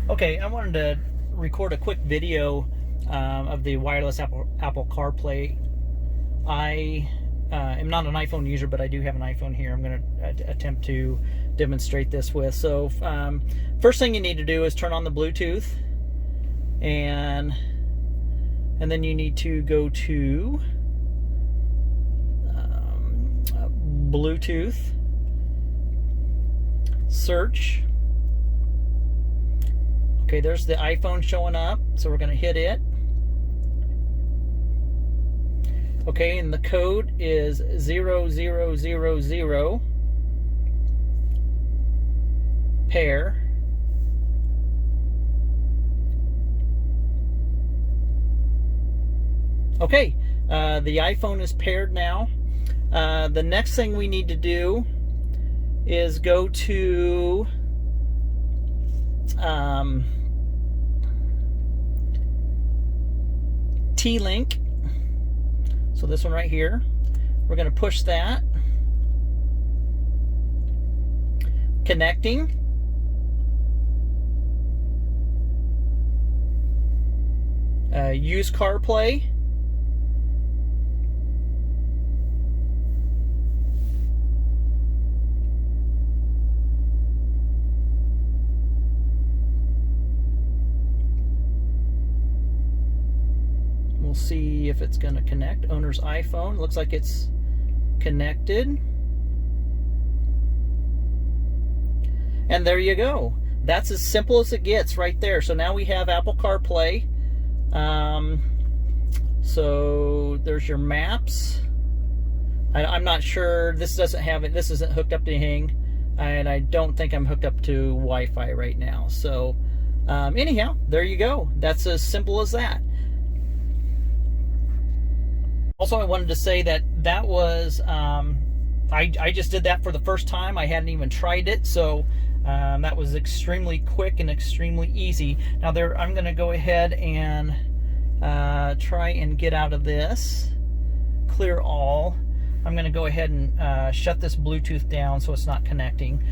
Okay, I wanted to record a quick video of the wireless Apple CarPlay. I am not an iPhone user, but I do have an iPhone here. I'm going to attempt to demonstrate this with. So first thing you need to do is turn on the Bluetooth, and then you need to go to Bluetooth, search. Okay, there's the iPhone showing up, so we're going to hit it. Okay, and the code is 0000 pair. Okay, the iPhone is paired now. The next thing we need to do is go to T-Link. So this one right here, we're going to push that. Connecting. Use CarPlay. We'll see if it's going to connect. Owner's iPhone. Looks like it's connected. And there you go. That's as simple as it gets right there. So now we have Apple CarPlay. So there's your maps. I'm not sure. This doesn't have it. This isn't hooked up to anything. And I don't think I'm hooked up to Wi-Fi right now. So anyhow, there you go. That's as simple as that. Also, I wanted to say that was, I just did that for the first time. I hadn't even tried it, so that was extremely quick and extremely easy. Now I'm going to go ahead and try and get out of this. Clear all. I'm going to go ahead and shut this Bluetooth down so it's not connecting.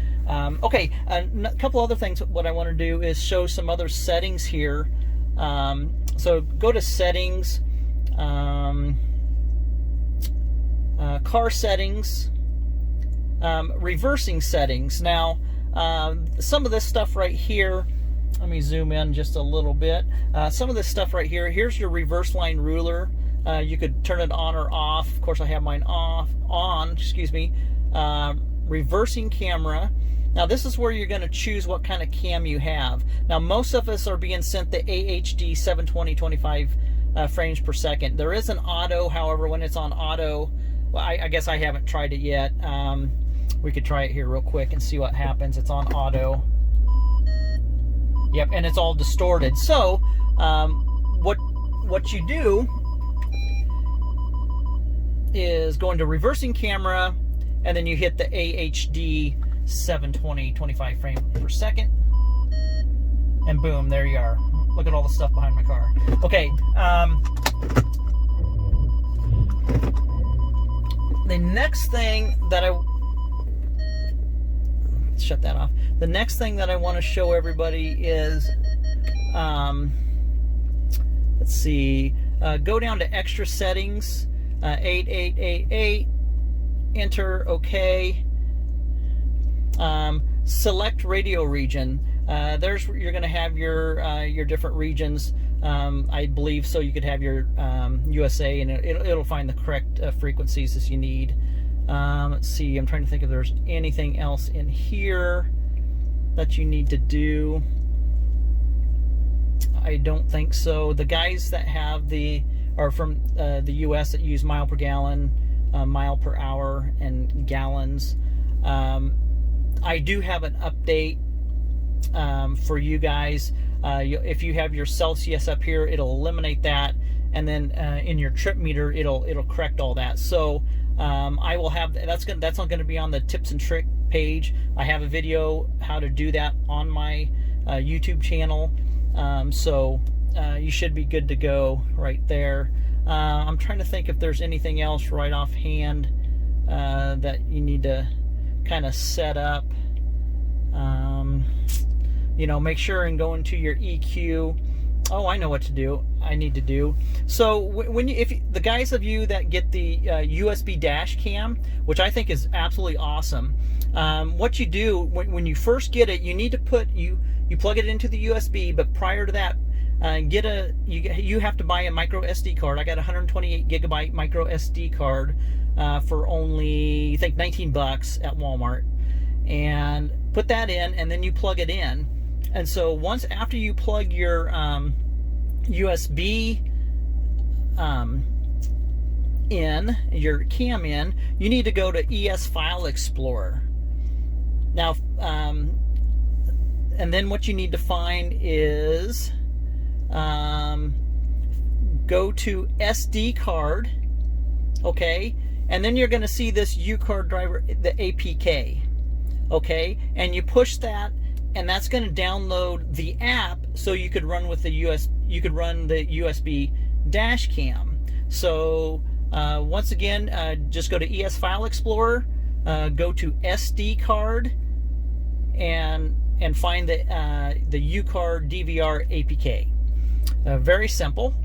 Okay, a couple other things. What I want to do is show some other settings here. So go to Settings. Car settings, reversing settings. Now, some of this stuff right here, let me zoom in just a little bit. Some of this stuff right here, here's your reverse line ruler. You could turn it on or off. Of course, I have mine on, excuse me. Reversing camera. Now, this is where you're going to choose what kind of cam you have. Now, most of us are being sent the AHD 720-25 frames per second. There is an auto, however, when it's on auto, well, I guess I haven't tried it yet. We could try it here real quick and see what happens. It's on auto. Yep, and it's all distorted. So, what you do is go into reversing camera, and then you hit the AHD 720-25 frames per second, and boom, there you are. Look at all the stuff behind my car. Okay. The next thing that shut that off. The next thing that I want to show everybody is, let's see, go down to extra settings, 8888, enter OK. Select radio region. There's you're going to have your different regions, I believe. So you could have your USA, and it'll find the correct frequencies as you need. Let's see. I'm trying to think if there's anything else in here that you need to do. I don't think so. The guys that have are from the US that use mile per gallon, mile per hour, and gallons. I do have an update for you guys. If you have your Celsius up here, it'll eliminate that, and then in your trip meter, it'll correct all that. So I will have that's not going to be on the tips and trick page. I have a video how to do that on my YouTube channel, so you should be good to go right there. I'm trying to think if there's anything else right offhand that you need to kind of set up. make sure and go into your EQ. Oh, I know what to do. I need to do. So when the guys of you that get the USB dash cam, which I think is absolutely awesome, what you do when you first get it, you need to put you plug it into the USB. But prior to that, you have to buy a micro SD card. I got a 128 gigabyte micro SD card for only, I think, $19 at Walmart, and put that in, and then you plug it in. And so after you plug your USB in, your cam in, you need to go to ES File Explorer. Now, and then what you need to find is go to SD card, okay, and then you're going to see this UCard driver, the APK, okay, and you push that, and that's going to download the app so you could run with the USB dash cam. So once again, just go to ES File Explorer, go to SD card, and find the UCard DVR APK. Very simple.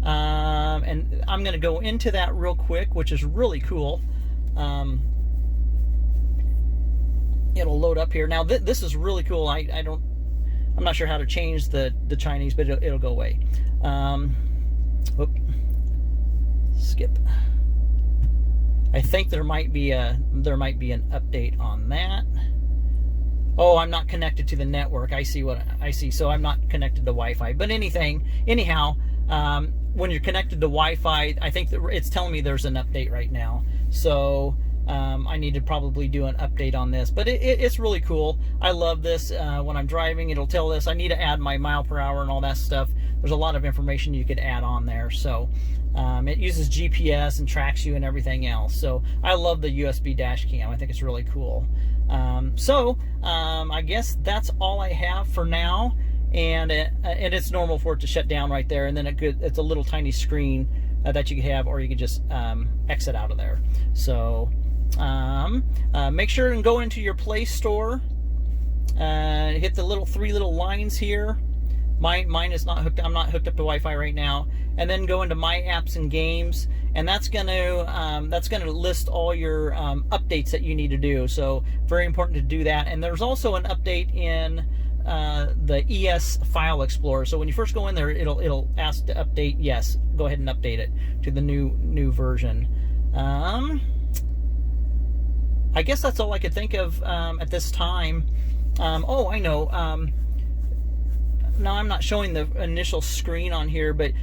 And I'm going to go into that real quick, which is really cool. It'll load up here. Now this is really cool. I'm not sure how to change the Chinese, but it'll go away. Skip. I think there might be an update on that. Oh, I'm not connected to the network. I see what I see. So I'm not connected to Wi-Fi. But anyhow, when you're connected to Wi-Fi, I think that it's telling me there's an update right now. So I need to probably do an update on this. But it's really cool. I love this. When I'm driving, it'll tell this. I need to add my mile per hour and all that stuff. There's a lot of information you could add on there. So it uses GPS and tracks you and everything else. So I love the USB dash cam. I think it's really cool. I guess that's all I have for now. And it's normal for it to shut down right there. And then it's a little tiny screen that you could have, or you could just exit out of there. So make sure and go into your Play Store. Hit the three little lines here. Mine is not hooked. I'm not hooked up to Wi-Fi right now. And then go into My Apps and Games, and that's gonna list all your updates that you need to do. So very important to do that. And there's also an update in the ES File Explorer. So when you first go in there, it'll ask to update. Yes, go ahead and update it to the new version. I guess that's all I could think of at this time. Oh, I know. Now I'm not showing the initial screen on here, but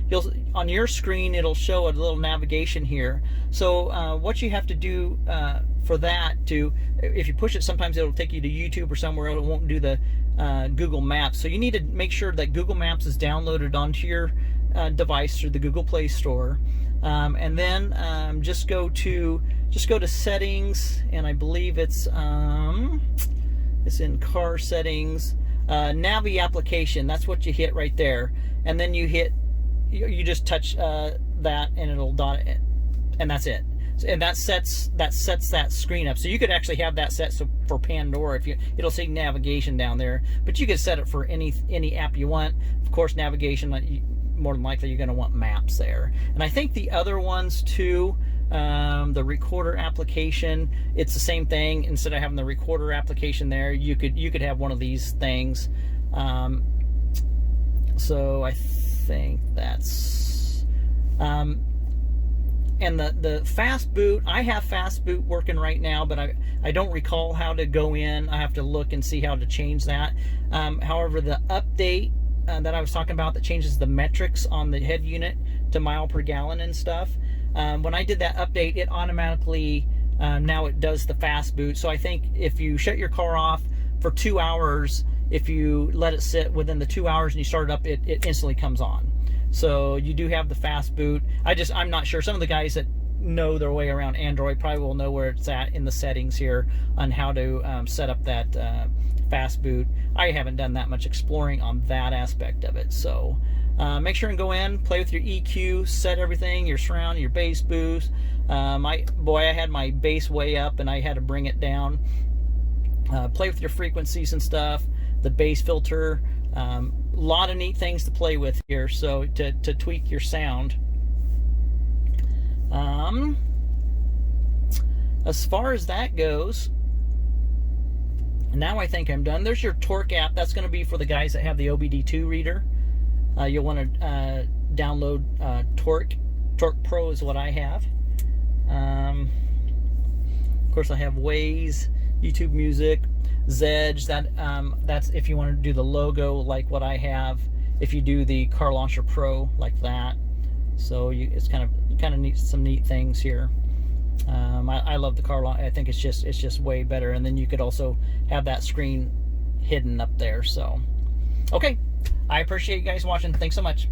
on your screen it'll show a little navigation here. So what you have to do for that, if you push it, sometimes it'll take you to YouTube or somewhere. It won't do the Google Maps. So you need to make sure that Google Maps is downloaded onto your device through the Google Play Store, and then just go to settings, and I believe it's in car settings. Navi application, that's what you hit right there, and then you just touch that, and it'll dot it, and that's it. And that sets that screen up. So you could actually have that set for Pandora. It'll say navigation down there, but you could set it for any app you want. Of course, navigation, more than likely you're going to want maps there. And I think the other ones too. The recorder application, it's the same thing. Instead of having the recorder application there, you could have one of these things. So I think that's and the fast boot, I have fast boot working right now, but I don't recall how to go in. I have to look and see how to change that. However, the update that I was talking about that changes the metrics on the head unit to mile per gallon and stuff, when I did that update, it automatically now it does the fast boot. So I think if you shut your car off for 2 hours, if you let it sit within the 2 hours and you start it up, it instantly comes on. So you do have the fast boot. I'm not sure. Some of the guys that know their way around Android probably will know where it's at in the settings here on how to set up that fast boot. I haven't done that much exploring on that aspect of it. So make sure and go in, play with your EQ, set everything, your surround, your bass boost. I had my bass way up and I had to bring it down. Play with your frequencies and stuff. the bass filter. A lot of neat things to play with here, so to tweak your sound. As far as that goes, now I think I'm done. There's your torque app. That's going to be for the guys that have the OBD2 reader. You'll want to download Torque Pro is what I have. Of course, I have Waze, YouTube Music, Zedge. That's if you want to do the logo like what I have. If you do the Car Launcher Pro like that, so it's kind of neat, some neat things here. I love the car launcher. I think it's just way better. And then you could also have that screen hidden up there. So, okay, I appreciate you guys watching. Thanks so much.